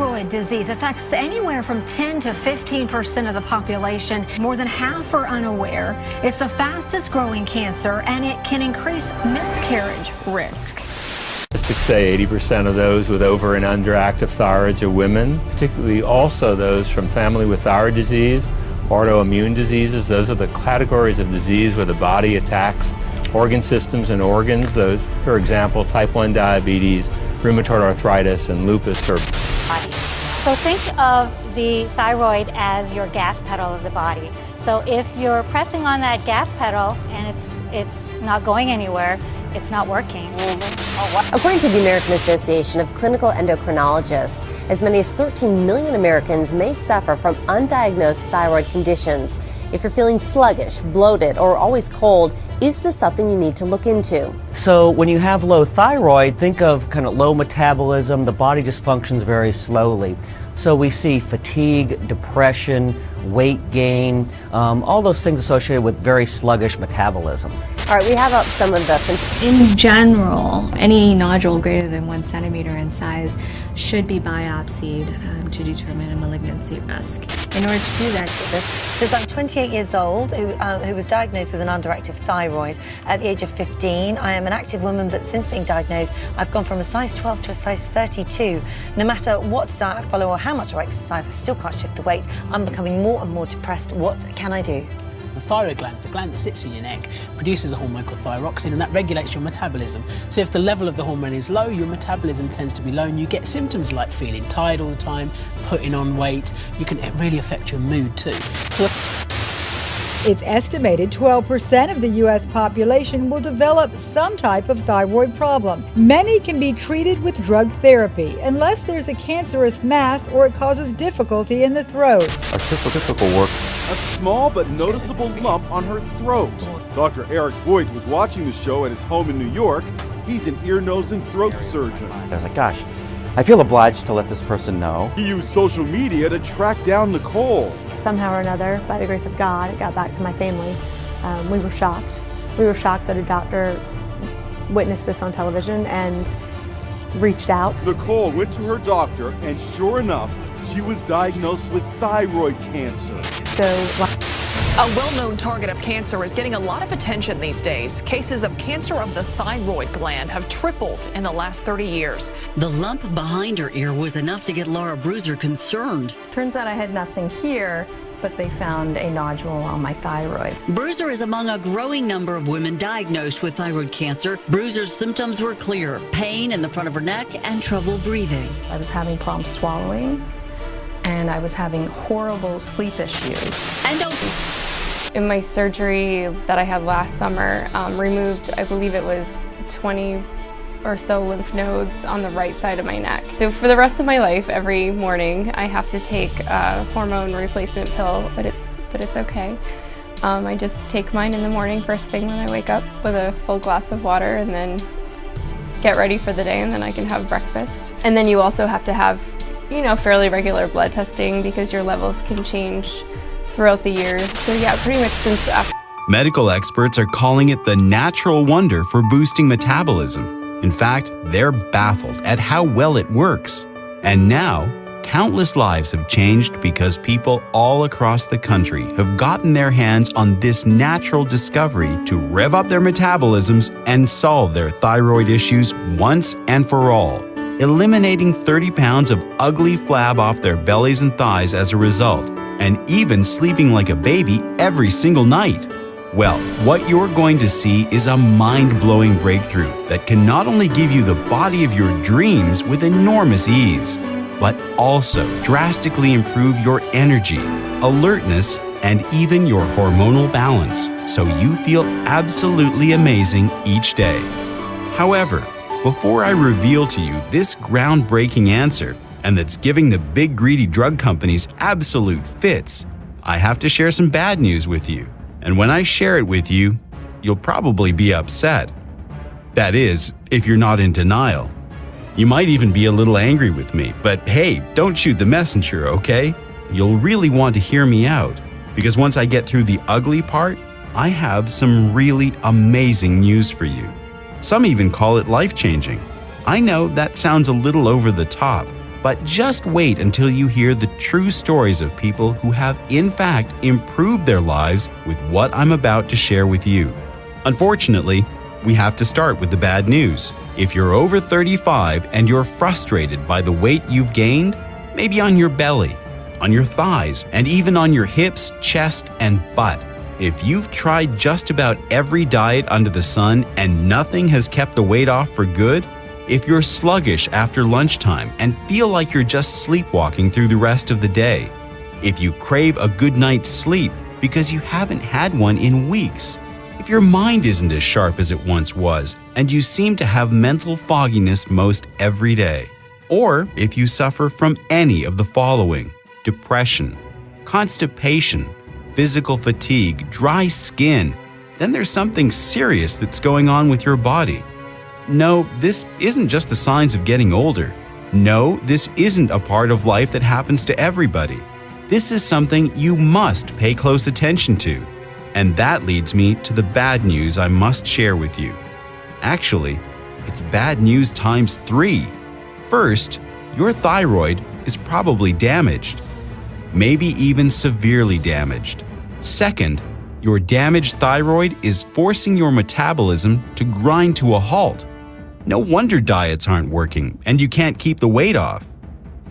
Thyroid disease affects anywhere from 10 to 15% of the population. More than half are unaware. It's the fastest growing cancer, and it can increase miscarriage risk. Statistics say 80% of those with over and underactive thyroids are women, particularly also those from family with thyroid disease, autoimmune diseases. Those are the categories of disease where the body attacks organ systems and organs. Those, for example, type 1 diabetes, rheumatoid arthritis, and lupus. So think of the thyroid as your gas pedal of the body. So if you're pressing on that gas pedal and it's not going anywhere, it's not working. According to the American Association of Clinical Endocrinologists, as many as 13 million Americans may suffer from undiagnosed thyroid conditions. If you're feeling sluggish, bloated, or always cold, is this something you need to look into? So when you have low thyroid, think of kind of low metabolism. The body just functions very slowly. So we see fatigue, depression, weight gain, all those things associated with very sluggish metabolism. All right, we have up some of this. In general, any nodule greater than 1 centimeter in size should be biopsied to determine a malignancy risk. In order to do that, says I'm 28 years old who was diagnosed with an underactive thyroid at the age of 15. I am an active woman, but since being diagnosed, I've gone from a size 12 to a size 32. No matter what diet I follow or how much I exercise, I still can't shift the weight. I'm becoming more and more depressed. What can I do? The thyroid gland is a gland that sits in your neck, produces a hormone called thyroxine, and that regulates your metabolism. So if the level of the hormone is low, your metabolism tends to be low, and you get symptoms like feeling tired all the time, putting on weight. You can really affect your mood too. It's estimated 12% of the U.S. population will develop some type of thyroid problem. Many can be treated with drug therapy unless there's a cancerous mass or it causes difficulty in the throat. A typical work. A small but noticeable lump on her throat. Dr. Eric Voigt was watching the show at his home in New York. He's an ear, nose, and throat surgeon. I was like, gosh, I feel obliged to let this person know. He used social media to track down Nicole. Somehow or another, by the grace of God, it got back to my family. We were shocked. We were shocked that a doctor witnessed this on television and reached out. Nicole went to her doctor, and sure enough, she was diagnosed with thyroid cancer. A well-known target of cancer is getting a lot of attention these days. Cases of cancer of the thyroid gland have tripled in the last 30 years. The lump behind her ear was enough to get Laura Bruiser concerned. Turns out I had nothing here, but they found a nodule on my thyroid. Bruiser is among a growing number of women diagnosed with thyroid cancer. Bruiser's symptoms were clear: pain in the front of her neck and trouble breathing. I was having problems swallowing, and I was having horrible sleep issues. In my surgery that I had last summer, removed, I believe it was 20 or so lymph nodes on the right side of my neck. So for the rest of my life, every morning, I have to take a hormone replacement pill, but it's okay. I just take mine in the morning first thing when I wake up with a full glass of water, and then get ready for the day, and then I can have breakfast. And then you also have to have, fairly regular blood testing because your levels can change throughout the years. So yeah, pretty much since after. Medical experts are calling it the natural wonder for boosting metabolism. In fact, they're baffled at how well it works. And now, countless lives have changed because people all across the country have gotten their hands on this natural discovery to rev up their metabolisms and solve their thyroid issues once and for all, eliminating 30 pounds of ugly flab off their bellies and thighs as a result, and even sleeping like a baby every single night. Well, what you're going to see is a mind-blowing breakthrough that can not only give you the body of your dreams with enormous ease, but also drastically improve your energy, alertness, and even your hormonal balance, so you feel absolutely amazing each day. However, before I reveal to you this groundbreaking answer, and that's giving the big greedy drug companies absolute fits, I have to share some bad news with you. And when I share it with you, you'll probably be upset. That is, if you're not in denial. You might even be a little angry with me, but hey, don't shoot the messenger, okay? You'll really want to hear me out, because once I get through the ugly part, I have some really amazing news for you. Some even call it life-changing. I know that sounds a little over the top, But just wait until you hear the true stories of people who have in fact improved their lives with what I'm about to share with you. Unfortunately, we have to start with the bad news. If you're over 35 and you're frustrated by the weight you've gained, maybe on your belly, on your thighs, and even on your hips, chest, and butt. If you've tried just about every diet under the sun and nothing has kept the weight off for good, if you're sluggish after lunchtime and feel like you're just sleepwalking through the rest of the day, if you crave a good night's sleep because you haven't had one in weeks, if your mind isn't as sharp as it once was and you seem to have mental fogginess most every day, or if you suffer from any of the following: depression, constipation, physical fatigue, dry skin, then there's something serious that's going on with your body. No, this isn't just the signs of getting older. No, this isn't a part of life that happens to everybody. This is something you must pay close attention to. And that leads me to the bad news I must share with you. Actually, it's bad news times 3. First, your thyroid is probably damaged, maybe even severely damaged. Second, your damaged thyroid is forcing your metabolism to grind to a halt. No wonder diets aren't working and you can't keep the weight off.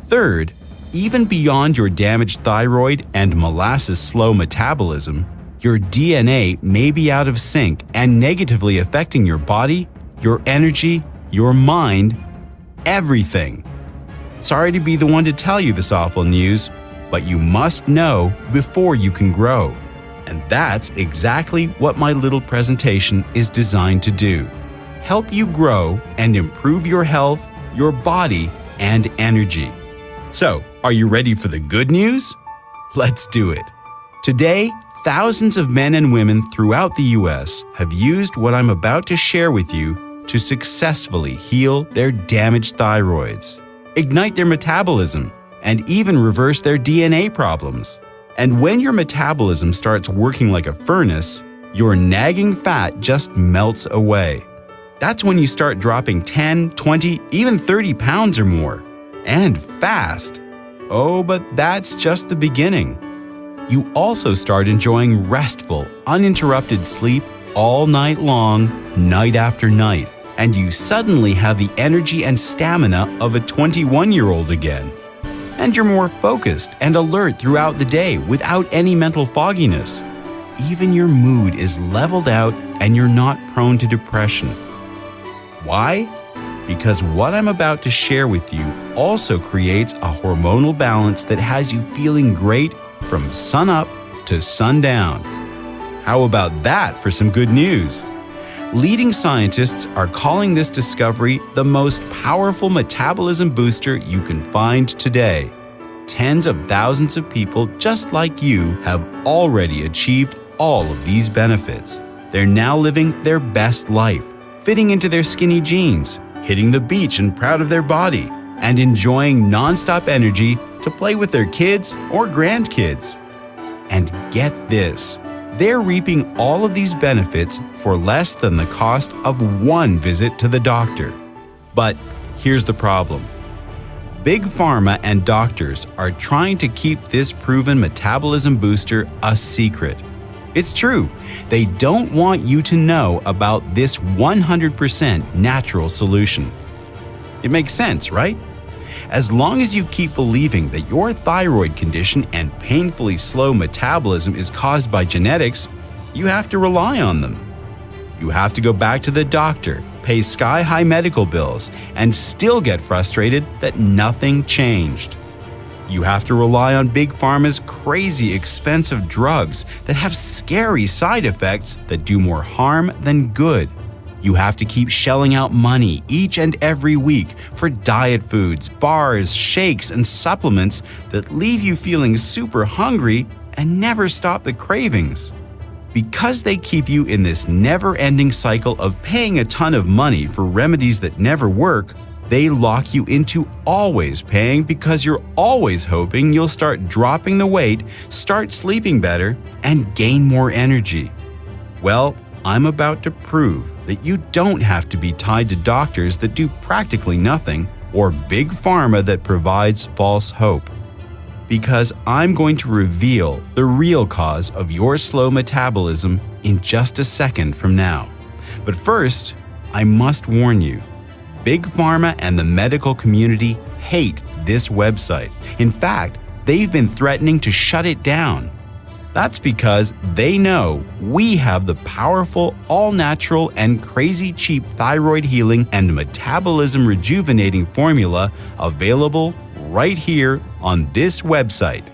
Third, even beyond your damaged thyroid and molasses slow metabolism, your DNA may be out of sync and negatively affecting your body, your energy, your mind, everything. Sorry to be the one to tell you this awful news, but you must know before you can grow. And that's exactly what my little presentation is designed to do. Help you grow and improve your health, your body, and energy. So, are you ready for the good news? Let's do it. Today, thousands of men and women throughout the US have used what I'm about to share with you to successfully heal their damaged thyroids, ignite their metabolism, and even reverse their DNA problems. And when your metabolism starts working like a furnace, your nagging fat just melts away. That's when you start dropping 10, 20, even 30 pounds or more. And fast. Oh, but that's just the beginning. You also start enjoying restful, uninterrupted sleep all night long, night after night. And you suddenly have the energy and stamina of a 21-year-old again. And you're more focused and alert throughout the day without any mental fogginess. Even your mood is leveled out and you're not prone to depression. Why? Because what I'm about to share with you also creates a hormonal balance that has you feeling great from sunup to sundown. How about that for some good news? Leading scientists are calling this discovery the most powerful metabolism booster you can find today. Tens of thousands of people just like you have already achieved all of these benefits. They're now living their best life, fitting into their skinny jeans, hitting the beach and proud of their body, and enjoying nonstop energy to play with their kids or grandkids. And get this, they're reaping all of these benefits for less than the cost of one visit to the doctor. But here's the problem. Big Pharma and doctors are trying to keep this proven metabolism booster a secret. It's true, they don't want you to know about this 100% natural solution. It makes sense, right? As long as you keep believing that your thyroid condition and painfully slow metabolism is caused by genetics, you have to rely on them. You have to go back to the doctor, pay sky-high medical bills, and still get frustrated that nothing changed. You have to rely on Big Pharma's crazy expensive drugs that have scary side effects that do more harm than good. You have to keep shelling out money each and every week for diet foods, bars, shakes, and supplements that leave you feeling super hungry and never stop the cravings. Because they keep you in this never-ending cycle of paying a ton of money for remedies that never work, they lock you into always paying because you're always hoping you'll start dropping the weight, start sleeping better, and gain more energy. Well, I'm about to prove that you don't have to be tied to doctors that do practically nothing or big pharma that provides false hope. Because I'm going to reveal the real cause of your slow metabolism in just a second from now. But first, I must warn you, Big Pharma and the medical community hate this website. In fact, they've been threatening to shut it down. That's because they know we have the powerful, all-natural, and crazy cheap thyroid healing and metabolism rejuvenating formula available right here on this website.